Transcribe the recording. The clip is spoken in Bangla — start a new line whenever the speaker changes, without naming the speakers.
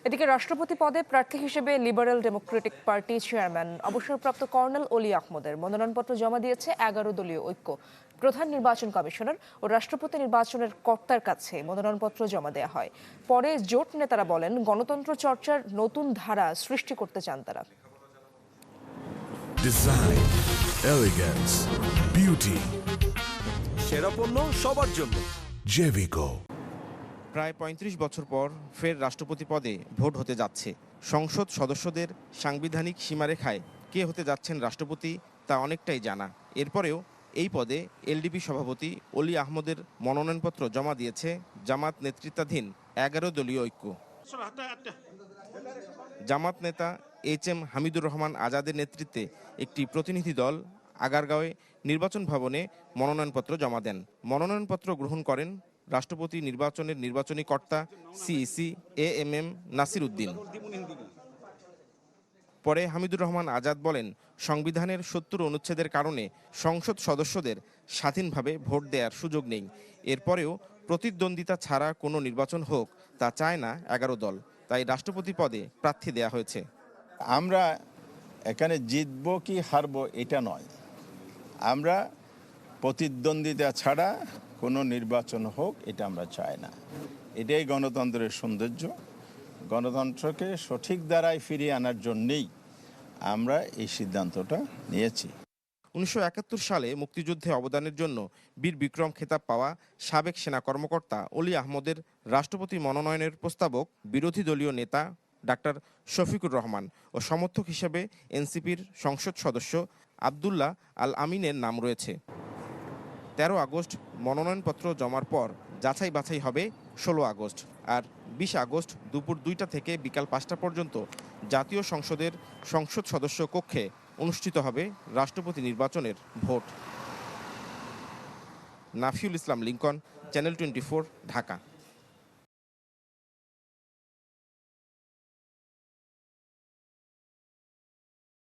এদিকে রাষ্ট্রপতি পদে প্রার্থী হিসেবে লিবারেল ডেমোক্রেটিক পার্টি চেয়ারম্যান অবসরপ্রাপ্ত কর্নেল অলি আহমদের মনোনয়নপত্র জমা দিয়েছে 11 দলীয় ঐক্য। প্রধান নির্বাচন কমিশনার ও রাষ্ট্রপতি নির্বাচনের কর্তার কাছে মনোনয়নপত্র জমা দেওয়া হয়। পরে জোট নেতারা বলেন, গণতন্ত্র চর্চার নতুন ধারা সৃষ্টি করতে চান তারা।
ডিজাইন, এলিগেন্স, বিউটি,
সেরা পণ্য সবার জন্য।
জেভিকো।
প্রায় ৩৫ বছর পর ফের রাষ্ট্রপতি পদে ভোট হতে যাচ্ছে। সংসদ সদস্যদের সাংবিধানিক সীমারেখায় কে হতে যাচ্ছেন রাষ্ট্রপতি তা অনেকটাই জানা। এরপরেও এই পদে এলডিপি সভাপতি অলি আহমদের মনোনয়নপত্র জমা দিয়েছে জামাত নেতৃত্বাধীন 11 দলীয় ঐক্য। জামাত নেতা এইচ.এম. হামিদুর রহমান আজাদের নেতৃত্বে একটি প্রতিনিধি দল আগারগাঁওয়ে নির্বাচন ভবনে মনোনয়নপত্র জমা দেন। মনোনয়নপত্র গ্রহণ করেন রাষ্ট্রপতি নির্বাচনের নির্বাচনী কর্তা সিইসি এএমএম নাসির উদ্দিন। পরে হামিদুর রহমান আজাদ বলেন, সংবিধানের ৭০ অনুচ্ছেদের কারণে সংসদ সদস্যদের স্বাধীনভাবে ভোট দেওয়ার সুযোগ নেই। এরপরেও প্রতিদ্বন্দ্বিতা ছাড়া কোনো নির্বাচন হোক তা চায় না 11 দল, তাই রাষ্ট্রপতি পদে প্রার্থী দেয়া হয়েছে।
আমরা এখানে জিতব কি হারব এটা নয়, আমরা প্রতিদ্বন্দ্বিতা ছাড়া কোনো নির্বাচন হোক এটা আমরা চাই না। এটাই গণতন্ত্রের সৌন্দর্য। গণতন্ত্রকে সঠিক দ্বারায় ফিরিয়ে আনার জন্যেই আমরা এই সিদ্ধান্তটা নিয়েছি।
১৯৭১ সালে মুক্তিযুদ্ধে অবদানের জন্য বীর বিক্রম খেতাব পাওয়া সাবেক সেনা কর্মকর্তা অলি আহমদের রাষ্ট্রপতি মনোনয়নের প্রস্তাবক বিরোধী দলীয় নেতা ডাক্তার শফিকুর রহমান ও সমর্থক হিসেবে এনসিপির সংসদ সদস্য আবদুল্লাহ আল আমিনের নাম রয়েছে। ১৩ আগস্ট মনোনয়নপত্র জমার পর যাচাই বাছাই হবে ১৬ আগস্ট, আর ২০ আগস্ট দুপুর ২টা থেকে বিকাল ৫টা পর্যন্ত জাতীয় সংসদের সংসদ সদস্য কক্ষে অনুষ্ঠিত হবে রাষ্ট্রপতি নির্বাচনের ভোট। নাফিউল ইসলাম লিংকন, চ্যানেল 24, ঢাকা।